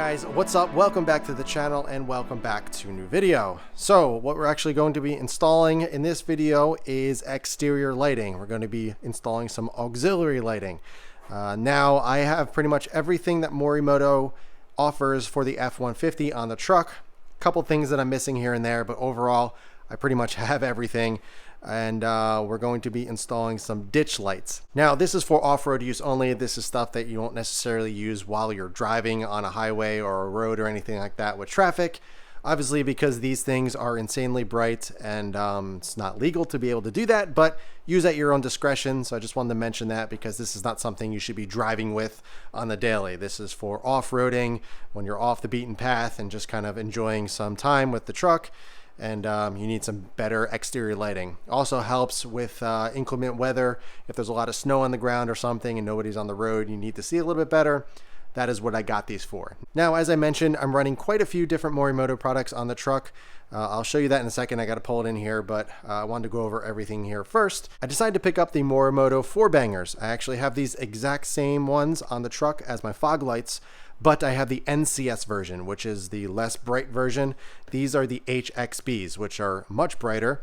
guys, what's up? Welcome back to the channel and welcome back to a new video. So what we're actually going to be installing in this video is exterior lighting. We're going to be installing some auxiliary lighting. Now I have pretty much everything that Morimoto offers for the F-150 on the truck. A couple things that I'm missing here and there, but overall I pretty much have everything. And we're going to be installing some ditch lights. Now this is for off-road use only. This is stuff that you won't necessarily use while you're driving on a highway or a road or anything like that with traffic. Obviously, because these things are insanely bright and it's not legal to be able to do that, but use at your own discretion. So I just wanted to mention that because this is not something you should be driving with on the daily. This is for off-roading when you're off the beaten path and just kind of enjoying some time with the truck. And you need some better exterior lighting. Also helps with inclement weather. If there's a lot of snow on the ground or something and nobody's on the road, you need to see a little bit better. That is what I got these for. Now, as I mentioned, I'm running quite a few different Morimoto products on the truck. I'll show you that in a second. I got to pull it in here, but I wanted to go over everything here first. I decided to pick up the Morimoto 4Bangers. I actually have these exact same ones on the truck as my fog lights, but I have the NCS version, which is the less bright version. These are the HXBs, which are much brighter.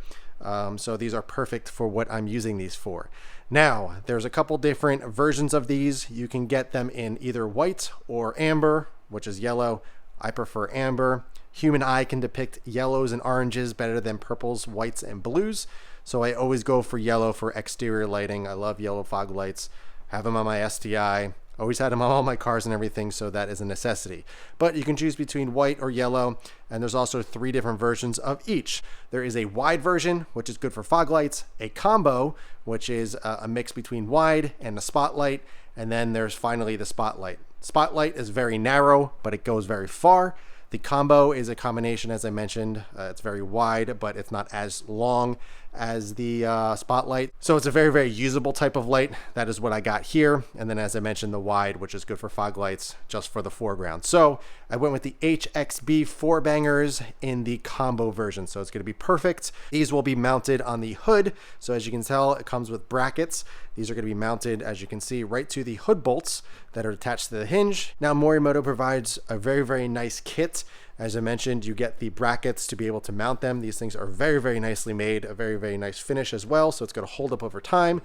So these are perfect for what I'm using these for. Now, there's a couple different versions of these. You can get them in either white or amber, which is yellow. I prefer amber. Human eye can depict yellows and oranges better than purples, whites, and blues. So I always go for yellow for exterior lighting. I love yellow fog lights. Have them on my STI. Always had them on all my cars and everything, so that is a necessity. But you can choose between white or yellow, and there's also 3 different versions of each. There is a wide version, which is good for fog lights, a combo, which is a mix between wide and a spotlight, and then there's finally the spotlight. Spotlight is very narrow, but it goes very far. The combo is a combination, as I mentioned. It's very wide, but it's not as long as the spotlight. So it's a very, very usable type of light. That is what I got here. And then, as I mentioned, the wide, which is good for fog lights, just for the foreground. So I went with the HXB 4Bangers in the combo version. So it's going to be perfect. These will be mounted on the hood. So as you can tell, it comes with brackets. These are going to be mounted, as you can see, right to the hood bolts that are attached to the hinge. Now, Morimoto provides a very, very nice kit. As I mentioned, you get the brackets to be able to mount them. These things are very, very nicely made, a very, very nice finish as well. So it's going to hold up over time.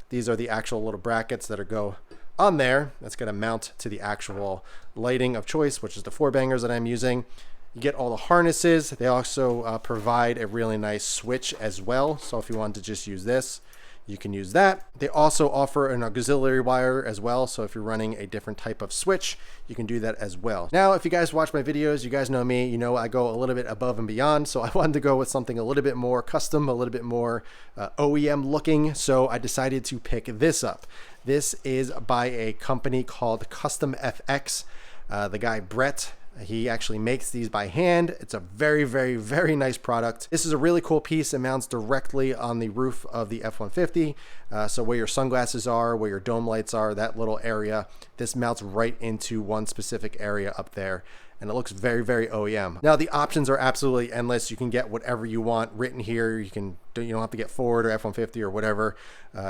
These are the actual little brackets that go on there. That's going to mount to the actual lighting of choice, which is the 4Bangers that I'm using. You get all the harnesses. They also provide a really nice switch as well. So if you want to just use this, you can use that. They also offer an auxiliary wire as well. So if you're running a different type of switch, you can do that as well. Now, if you guys watch my videos, you guys know me, you know I go a little bit above and beyond. So I wanted to go with something a little bit more custom, a little bit more OEM looking. So I decided to pick this up. This is by a company called Custom FX. The guy, Brett, he actually makes these by hand. It's a very, very, very nice product. This is a really cool piece. It mounts directly on the roof of the F-150. So where your sunglasses are, where your dome lights are, that little area, this mounts right into one specific area up there. And it looks very, very OEM. Now the options are absolutely endless. You can get whatever you want written here. You don't have to get Ford or F-150 or whatever.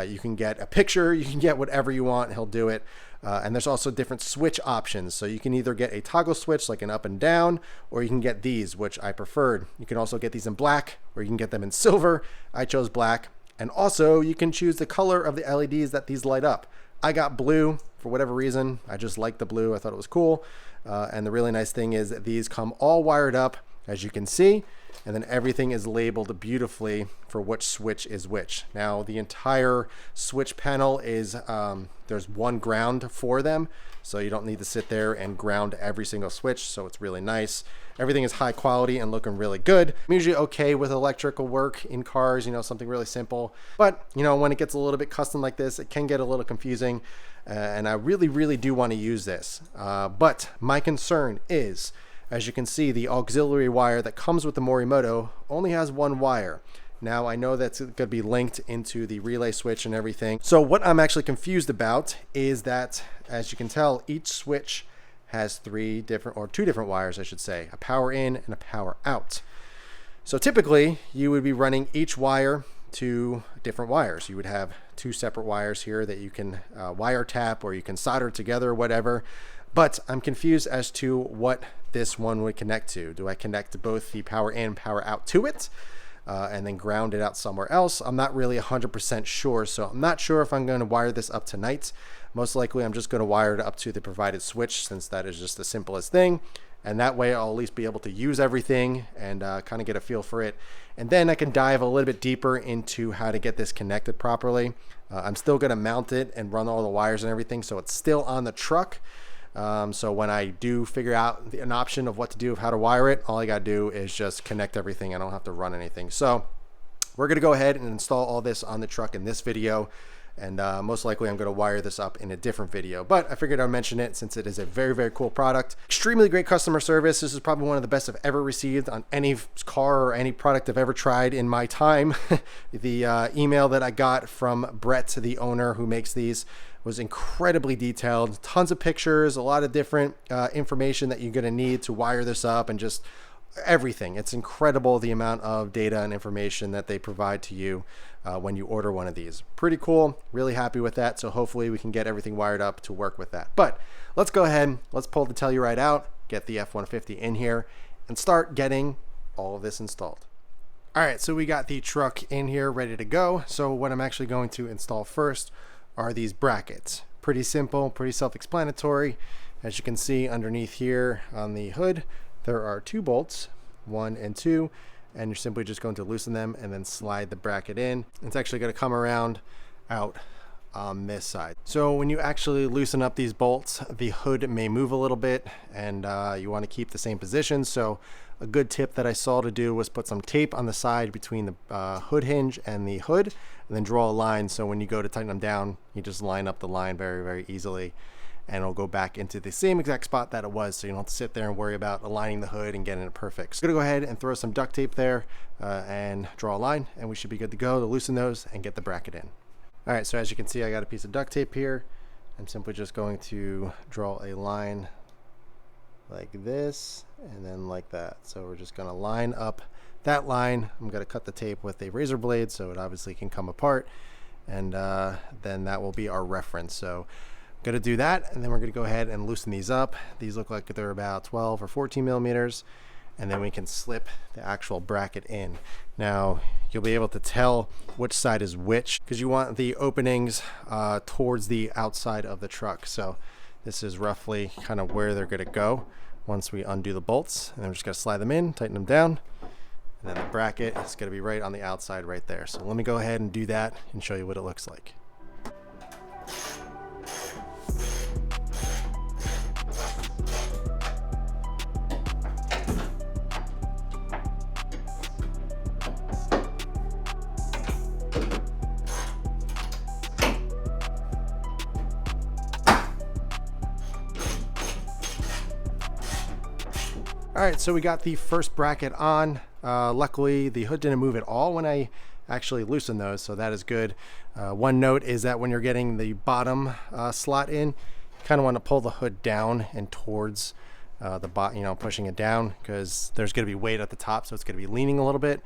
You can get a picture. You can get whatever you want. He'll do it. And there's also different switch options. So you can either get a toggle switch like an up and down, or you can get these, which I preferred. You can also get these in black, or you can get them in silver. I chose black. And also you can choose the color of the LEDs that these light up. I got blue for whatever reason. I just liked the blue. I thought it was cool. And the really nice thing is that these come all wired up, as you can see, and then everything is labeled beautifully for which switch is which. Now the entire switch panel is, there's one ground for them, so you don't need to sit there and ground every single switch, so it's really nice. Everything is high quality and looking really good. I'm usually okay with electrical work in cars, something really simple. But, when it gets a little bit custom like this, it can get a little confusing. And I really, really do want to use this. But my concern is, as you can see, the auxiliary wire that comes with the Morimoto only has one wire. Now, I know that's going to be linked into the relay switch and everything. So what I'm actually confused about is that, as you can tell, each switch has 2 different wires, I should say, a power in and a power out. So typically you would be running each wire to different wires. You would have 2 separate wires here that you can wiretap or you can solder together or whatever. But I'm confused as to what this one would connect to. Do I connect both the power in, power out to it, and then ground it out somewhere else? I'm not really 100% sure, so I'm not sure if I'm going to wire this up tonight. Most likely I'm just going to wire it up to the provided switch, since that is just the simplest thing. And that way I'll at least be able to use everything and kind of get a feel for it. And then I can dive a little bit deeper into how to get this connected properly. I'm still going to mount it and run all the wires and everything, so it's still on the truck. So when I do figure out an option of what to do, of how to wire it, all I got to do is just connect everything. I don't have to run anything. So we're going to go ahead and install all this on the truck in this video. And most likely I'm going to wire this up in a different video, but I figured I'd mention it since it is a very, very cool product. Extremely great customer service. This is probably one of the best I've ever received on any car or any product I've ever tried in my time. The email that I got from Brett, the owner who makes these, was incredibly detailed. Tons of pictures, a lot of different information that you're going to need to wire this up, and just everything. It's incredible the amount of data and information that they provide to you when you order one of these. Pretty cool. Really happy with that. So hopefully we can get everything wired up to work with that. But let's go ahead. Let's pull the Telluride out, get the F-150 in here, and start getting all of this installed. All right, so we got the truck in here ready to go. So what I'm actually going to install first are these brackets. Pretty simple, pretty self-explanatory. As you can see underneath here on the hood, there are 2 bolts, 1 and 2, and you're simply just going to loosen them and then slide the bracket in. It's actually going to come around out on this side. So when you actually loosen up these bolts, the hood may move a little bit, and you want to keep the same position. So a good tip that I saw to do was put some tape on the side between the hood hinge and the hood, and then draw a line. So when you go to tighten them down, you just line up the line very, very easily, and it'll go back into the same exact spot that it was, so you don't have to sit there and worry about aligning the hood and getting it perfect. So I'm gonna go ahead and throw some duct tape there and draw a line, and we should be good to go to loosen those and get the bracket in. All right, so as you can see, I got a piece of duct tape here. I'm simply just going to draw a line like this and then like that. So we're just gonna line up that line. I'm gonna cut the tape with a razor blade so it obviously can come apart, and then that will be our reference. So going to do that, and then we're going to go ahead and loosen these up. These look like they're about 12 or 14 millimeters, and then we can slip the actual bracket in. Now you'll be able to tell which side is which, because you want the openings towards the outside of the truck. So this is roughly kind of where they're going to go once we undo the bolts, and then we're just going to slide them in, tighten them down, and then the bracket is going to be right on the outside right there. So let me go ahead and do that and show you what it looks like. All right, so we got the first bracket on. Luckily, the hood didn't move at all when I actually loosened those, so that is good. One note is that when you're getting the bottom slot in, you kind of want to pull the hood down and towards the bottom, you know, pushing it down, because there's going to be weight at the top, so it's going to be leaning a little bit.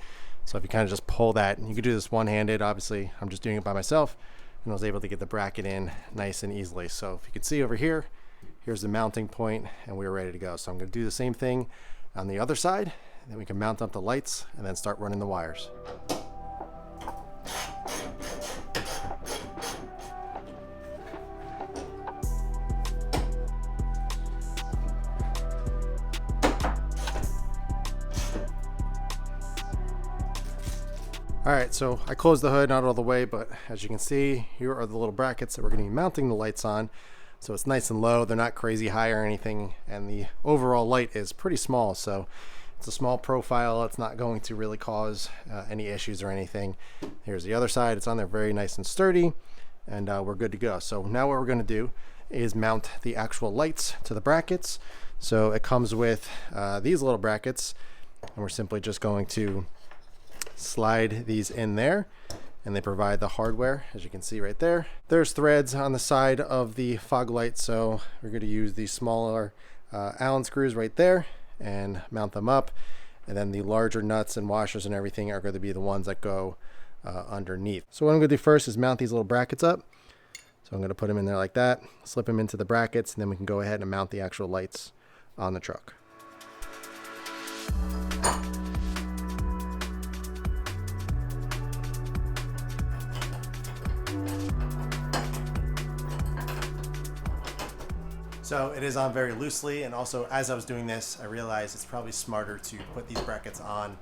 So if you kind of just pull that, you can do this one-handed. Obviously, I'm just doing it by myself, and I was able to get the bracket in nice and easily. So if you can see over here, here's the mounting point, and we're ready to go. So I'm going to do the same thing on the other side, and then we can mount up the lights and then start running the wires. All right, so I closed the hood, not all the way, but as you can see, here are the little brackets that we're going to be mounting the lights on. So it's nice and low, they're not crazy high or anything, and the overall light is pretty small, so it's a small profile. It's not going to really cause any issues or anything. Here's the other side. It's on there very nice and sturdy, and we're good to go. So now what we're going to do is mount the actual lights to the brackets. So it comes with these little brackets, and we're simply just going to slide these in there, and they provide the hardware, as you can see right there. There's threads on the side of the fog light, so we're going to use these smaller Allen screws right there and mount them up, and then the larger nuts and washers and everything are going to be the ones that go underneath. So what I'm going to do first is mount these little brackets up. So I'm going to put them in there like that, slip them into the brackets, and then we can go ahead and mount the actual lights on the truck. So it is on very loosely, and also as I was doing this, I realized it's probably smarter to put these brackets on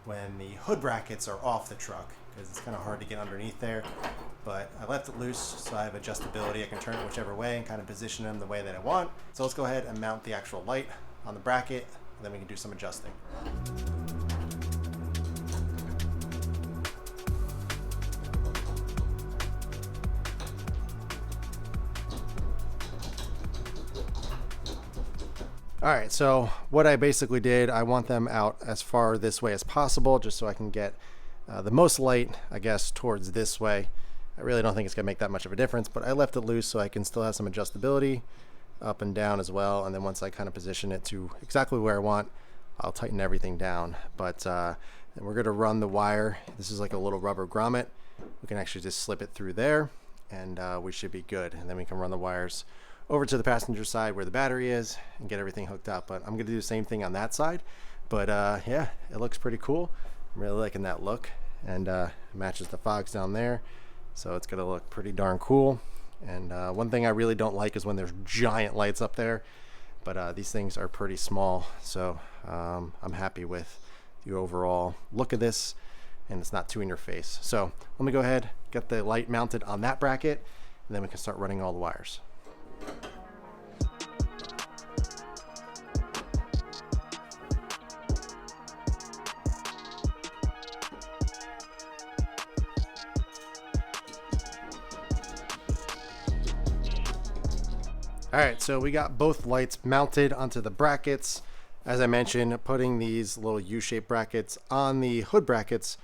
when the hood brackets are off the truck, because it's kind of hard to get underneath there. But I left it loose, so I have adjustability. I can turn it whichever way and kind of position them the way that I want. So let's go ahead and mount the actual light on the bracket, and then we can do some adjusting. All right, so what I basically did, I want them out as far this way as possible, just so I can get the most light, I guess, towards this way. I really don't think it's gonna make that much of a difference, but I left it loose so I can still have some adjustability up and down as well. And then once I kind of position it to exactly where I want, I'll tighten everything down. But we're gonna run the wire. This is like a little rubber grommet. We can actually just slip it through there, and we should be good. And then we can run the wires over to the passenger side where the battery is and get everything hooked up. But I'm gonna do the same thing on that side. But yeah, it looks pretty cool. I'm really liking that look, and matches the fogs down there. So it's gonna look pretty darn cool. And one thing I really don't like is when there's giant lights up there, but these things are pretty small. So I'm happy with the overall look of this, and it's not too in your face. So let me go ahead, get the light mounted on that bracket, and then we can start running all the wires. All right, so we got both lights mounted onto the brackets. As I mentioned, putting these little U-shaped brackets on the hood brackets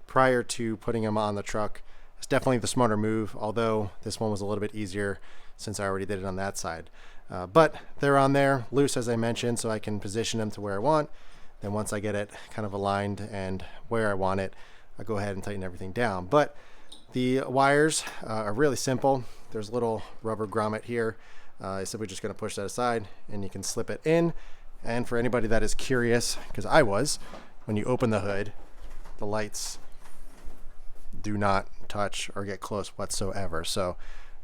prior to putting them on the truck is definitely the smarter move, although this one was a little bit easier since I already did it on that side. But they're on there loose, as I mentioned, so I can position them to where I want. Then once I get it kind of aligned and where I want it, I'll go ahead and tighten everything down. But the wires are really simple. There's a little rubber grommet here. I said we're just going to push that aside, and you can slip it in. And for anybody that is curious, because I was, when you open the hood, the lights do not touch or get close whatsoever. So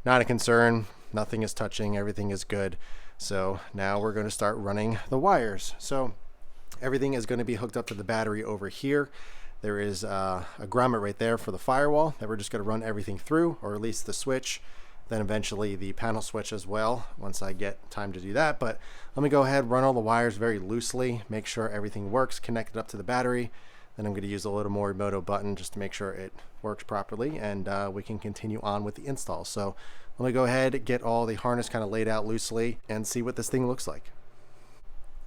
not a concern. Nothing is touching. Everything is good. So now we're going to start running the wires. So everything is going to be hooked up to the battery over here. There is a grommet right there for the firewall that we're just going to run everything through, or at least the switch. Then eventually the panel switch as well, once I get time to do that. But let me go ahead, run all the wires very loosely, make sure everything works, connect it up to the battery. Then I'm going to use a little Morimoto button just to make sure it works properly, and we can continue on with the install. So let me go ahead, get all the harness kind of laid out loosely, and see what this thing looks like.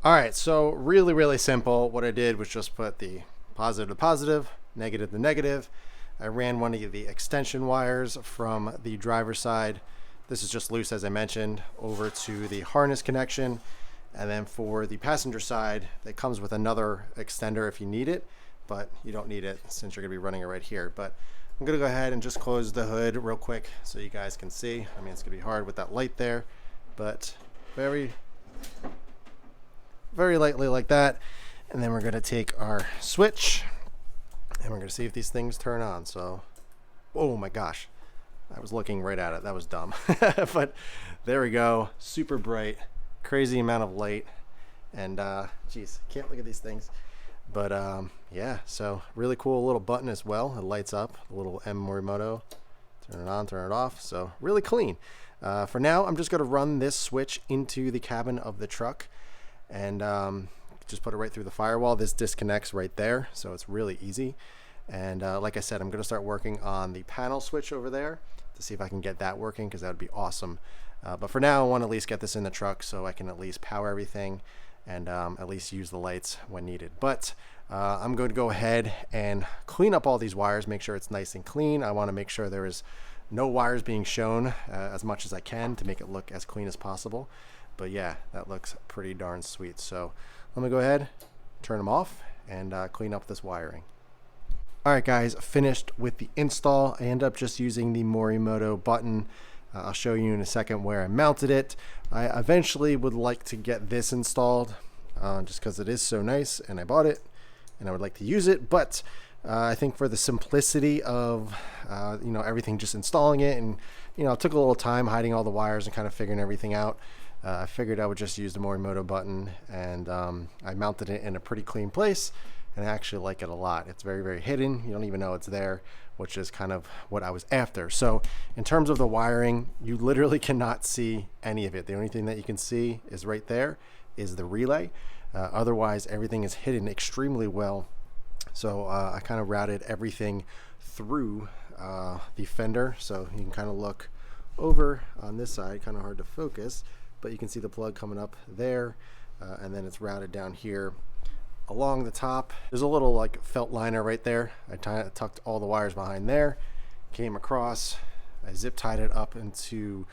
All right, so really simple. What I did was just put the positive to positive, negative to negative. I ran one of the extension wires from the driver's side. This is just loose, as I mentioned, over to the harness connection. And then for the passenger side, that comes with another extender if you need it, but you don't need it since you're gonna be running it right here. But I'm gonna go ahead and just close the hood real quick so you guys can see. I mean, it's gonna be hard with that light there, but very lightly like that. And then we're gonna take our switch, and we're going to see if these things turn on. So, oh my gosh, I was looking right at it. That was dumb. But there we go. Super bright, crazy amount of light. And geez, can't look at these things. But yeah, so really cool little button as well. It lights up, a little M Morimoto. Turn it on, turn it off. So really clean. For now, I'm just going to run this switch into the cabin of the truck, and just put it right through the firewall. This disconnects right there, so it's really easy. And like I said, I'm going to start working on the panel switch over there to see if I can get that working, because that would be awesome. But for now, I want to at least get this in the truck so I can at least power everything and at least use the lights when needed. But I'm going to go ahead and clean up all these wires, make sure it's nice and clean. I want to make sure there is no wires being shown as much as I can to make it look as clean as possible. But yeah, that looks pretty darn sweet. So let me go ahead, turn them off, and clean up this wiring. All right, guys, finished with the install. I end up just using the Morimoto button I'll show you in a second where I mounted it. I eventually would like to get this installed just because it is so nice and I bought it and I would like to use it. But I think for the simplicity of everything, just installing it, and it took a little time hiding all the wires and kind of figuring everything out. I figured I would just use the Morimoto button, and I mounted it in a pretty clean place, and I actually like it a lot. It's very, very hidden. You don't even know it's there, which is kind of what I was after. So in terms of the wiring, you literally cannot see any of it. The only thing that you can see is right there is the relay. Otherwise, everything is hidden extremely well. So I kind of routed everything through the fender. So you can kind of look over on this side, kind of hard to focus, but you can see the plug coming up there, and then it's routed down here along the top. There's a little like felt liner right there. I tucked all the wires behind there, came across, I zip tied it up into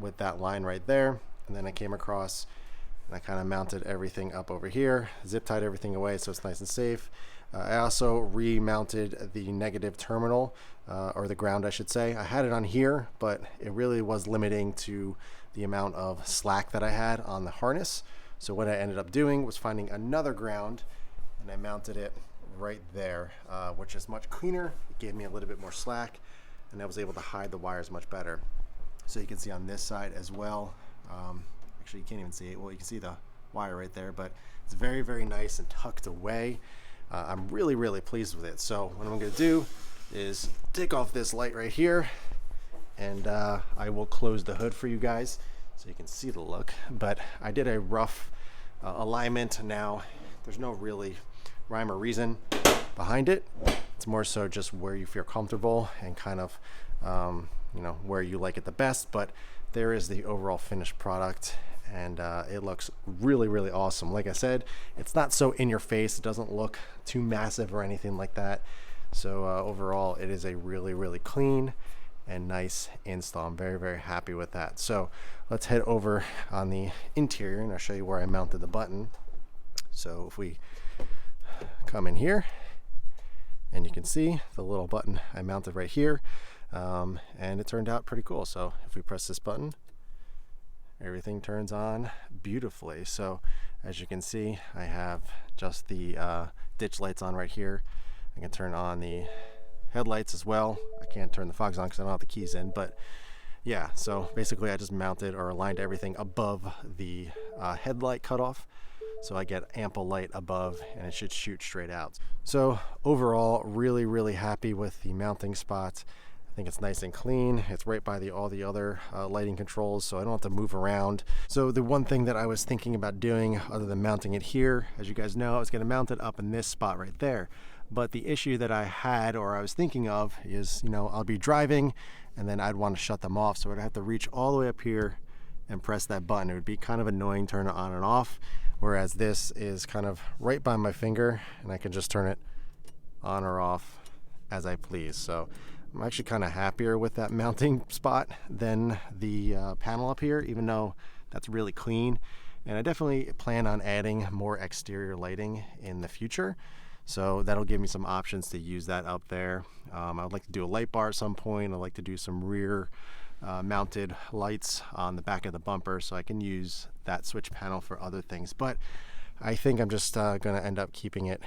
with that line right there, and then I came across and I kind of mounted everything up over here, zip tied everything away so it's nice and safe. I also remounted the negative terminal, or the ground I should say. I had it on here, but it really was limiting to the amount of slack that I had on the harness. So what I ended up doing was finding another ground, and I mounted it right there, which is much cleaner. It gave me a little bit more slack, and I was able to hide the wires much better. So you can see on this side as well. Actually, you can't even see it. Well, you can see the wire right there, but it's very, very nice and tucked away. I'm really, really pleased with it. So what I'm going to do is take off this light right here, and I will close the hood for you guys so you can see the look. But I did a rough alignment. Now there's no really rhyme or reason behind it. It's more so just where you feel comfortable and kind of where you like it the best. But there is the overall finished product, and it looks really, really awesome. Like I said, it's not so in your face. It doesn't look too massive or anything like that. So overall, it is a really, really clean and nice install. I'm very, very happy with that. So let's head over on the interior, and I'll show you where I mounted the button. So if we come in here, and you can see the little button I mounted right here, and it turned out pretty cool. So if we press this button, everything turns on beautifully. So as you can see, I have just the ditch lights on right here. I can turn on the headlights as well. I can't turn the fogs on because I don't have the keys in, but yeah, so basically I just mounted or aligned everything above the headlight cutoff, so I get ample light above and it should shoot straight out. So overall, really, really happy with the mounting spot. I think it's nice and clean. It's right by all the other lighting controls, so I don't have to move around. So the one thing that I was thinking about doing, other than mounting it here, as you guys know, I was going to mount it up in this spot right there. But the issue that I had, or I was thinking of, is, I'll be driving and then I'd want to shut them off. So I'd have to reach all the way up here and press that button. It would be kind of annoying, turn it on and off. Whereas this is kind of right by my finger, and I can just turn it on or off as I please. So I'm actually kind of happier with that mounting spot than the panel up here, even though that's really clean. And I definitely plan on adding more exterior lighting in the future. So that'll give me some options to use that up there. I would like to do a light bar at some point. I'd like to do some rear mounted lights on the back of the bumper, so I can use that switch panel for other things. But I think I'm just going to end up keeping it,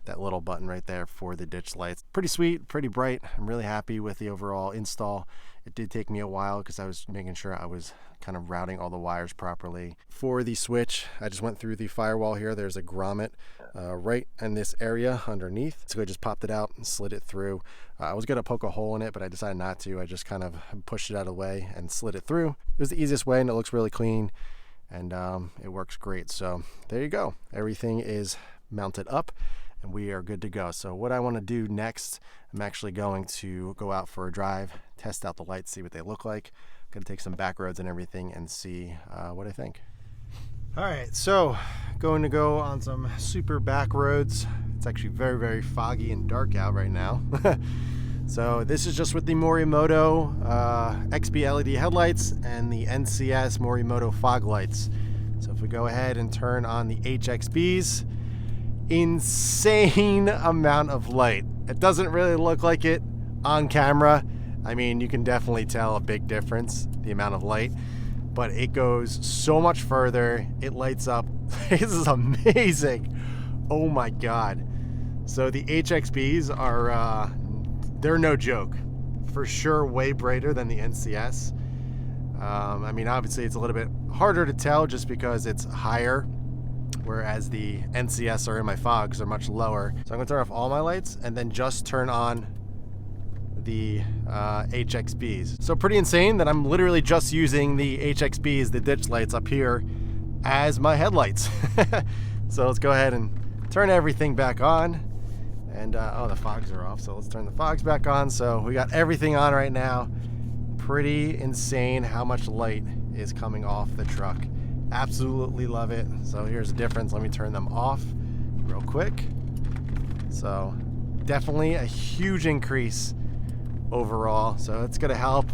that little button right there, for the ditch lights. Pretty sweet, pretty bright. I'm really happy with the overall install. It did take me a while because I was making sure I was kind of routing all the wires properly. For the switch, I just went through the firewall here. There's a grommet right in this area underneath. So I just popped it out and slid it through. I was gonna poke a hole in it, but I decided not to. I just kind of pushed it out of the way and slid it through. It was the easiest way, and it looks really clean, and it works great. So there you go. Everything is mounted up, and we are good to go. So what I want to do next, I'm actually going to go out for a drive, test out the lights, see what they look like. I'm going to take some back roads and everything and see what I think. All right, so going to go on some super back roads. It's actually very, very foggy and dark out right now. So this is just with the Morimoto XB LED headlights and the NCS Morimoto fog lights. So if we go ahead and turn on the HXBs, insane amount of light. It doesn't really look like it on camera, I mean, you can definitely tell a big difference, the amount of light, but it goes so much further. It lights up. This is amazing. Oh my God. So the HXBs are, they're no joke. For sure, way brighter than the NCS. I mean, obviously it's a little bit harder to tell just because it's higher, whereas the NCS or in my fogs are much lower. So I'm gonna turn off all my lights and then just turn on the HXBs. So pretty insane that I'm literally just using the HXBs, the ditch lights up here, as my headlights. So let's go ahead and turn everything back on. And oh, the fogs are off, so let's turn the fogs back on. So we got everything on right now. Pretty insane how much light is coming off the truck. Absolutely love it. So here's the difference. Let me turn them off real quick. So definitely a huge increase overall. So it's gonna help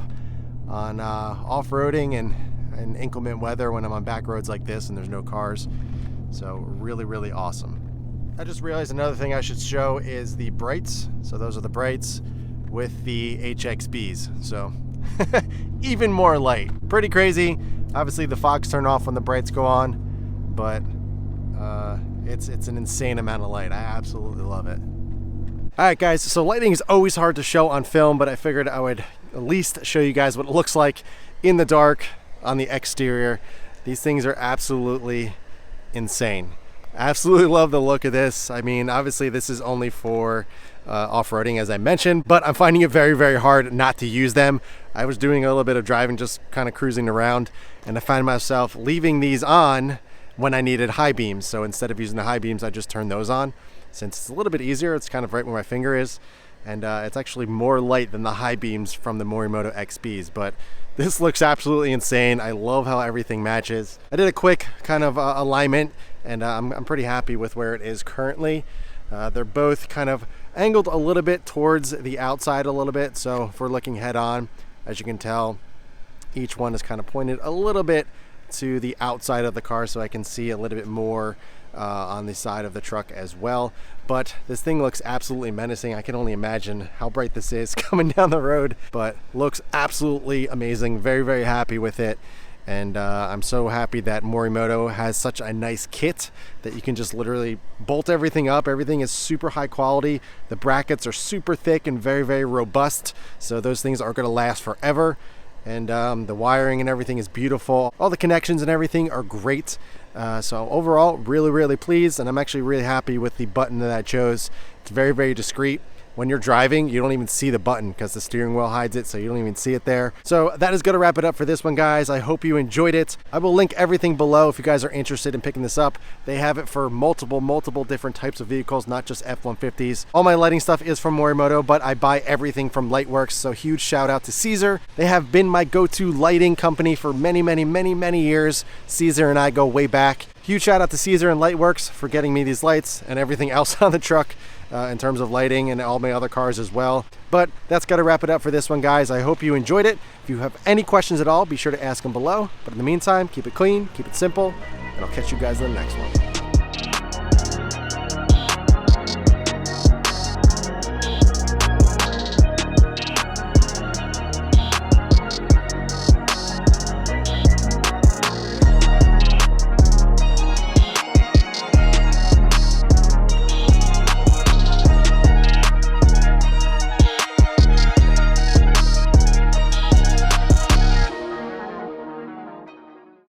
on off-roading and inclement weather when I'm on back roads like this and there's no cars. So really, really awesome. I just realized another thing I should show is the brights. So those are the brights with the HXBs. So even more light. Pretty crazy. Obviously the fogs turn off when the brights go on, but it's an insane amount of light. I absolutely love it. All right, guys, so lighting is always hard to show on film, but I figured I would at least show you guys what it looks like in the dark on the exterior. These things are absolutely insane. Absolutely love the look of this. I mean, obviously this is only for off-roading, as I mentioned, but I'm finding it very, very hard not to use them. I was doing a little bit of driving, just kind of cruising around, and I find myself leaving these on when I needed high beams. So instead of using the high beams, I just turn those on. Since it's a little bit easier, it's kind of right where my finger is, and it's actually more light than the high beams from the Morimoto XBs, but this looks absolutely insane. I love how everything matches. I did a quick kind of alignment, and I'm pretty happy with where it is currently. They're both kind of angled a little bit towards the outside a little bit, so if we're looking head on, as you can tell, each one is kind of pointed a little bit to the outside of the car, so I can see a little bit more on the side of the truck as well. But this thing looks absolutely menacing. I can only imagine how bright this is coming down the road, but looks absolutely amazing. Very, very happy with it. And I'm so happy that Morimoto has such a nice kit that you can just literally bolt everything up. Everything is super high quality. The brackets are super thick and very, very robust. So those things are gonna last forever. And the wiring and everything is beautiful. All the connections and everything are great. So overall, really, really pleased. And I'm actually really happy with the button that I chose. It's very, very discreet. When you're driving, you don't even see the button because the steering wheel hides it, so you don't even see it there. So that is gonna wrap it up for this one, guys. I hope you enjoyed it. I will link everything below if you guys are interested in picking this up. They have it for multiple different types of vehicles, not just F-150s. All my lighting stuff is from Morimoto, but I buy everything from Lightworks, so huge shout out to Caesar. They have been my go-to lighting company for many years. Caesar and I go way back. Huge shout out to Caesar and Lightworks for getting me these lights and everything else on the truck. In terms of lighting and all my other cars as well. But that's got to wrap it up for this one, guys. I hope you enjoyed it. If you have any questions at all, be sure to ask them below. But in the meantime, keep it clean, keep it simple, and I'll catch you guys in the next one.